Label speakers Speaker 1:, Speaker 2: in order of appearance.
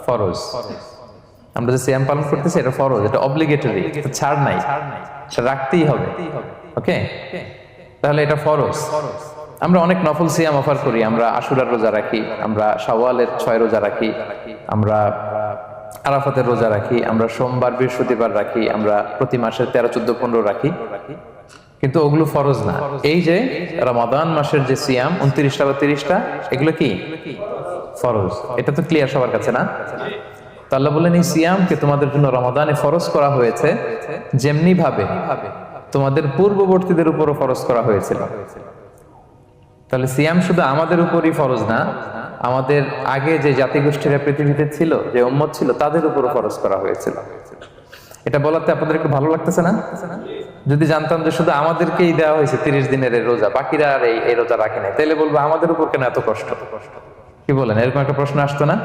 Speaker 1: ফরজ। আমরা যে সিয়াম পালন করতেছি এটা ফরজ, এটা অব্লিগেটরি, এটা ছাড় নাই, সেটা রাখতেই হবে। ওকে, তাহলে এটা ফরজ। আমরা অনেক নফল সিয়াম অফার করি, আমরা আশুরার রোজা রাখি, আমরা শাওয়ালের 6 রোজা রাখি, আমরা আরাফাতের রোজা রাখি, আমরা সোমবার বৃহস্পতিবার রাখি, আমরা প্রতি মাসে 13, 14, 15 রাখি, কিন্তু ওগুলো ফরজ না। এই যে রমাদান মাসের যে সিয়াম 29টা বা 30টা, এগুলো কি ফরজ? এটা তো ক্লিয়ার সবার কাছে না? তো আল্লাহ বলেন এই সিয়ামকে তোমাদের জন্য রমাদানে ফরজ করা হয়েছে যেমনি ভাবে তোমাদের পূর্ববর্তীদের উপরও ফরজ করা হয়েছিল। তাহলে সিয়াম শুধু আমাদের উপরই ফরজ না, আমাদের আগে যে জাতিগোষ্ঠীরা পৃথিবীতে ছিল, যে উম্মত ছিল, তাদের উপরও ফরজ করা হয়েছিল। এটা বলাতে আপনাদের একটু ভালো লাগতেছে না? যদি জানতাম যে শুধু আমাদেরকেই দেওয়া হয়েছে 30 দিনের এই রোজা, বাকিরা আর এই রোজা রাখে নাই, তাহলে বলবো আমাদের উপর কেন এত কষ্ট? কি বলেন, এরকম একটা প্রশ্ন আসতো না?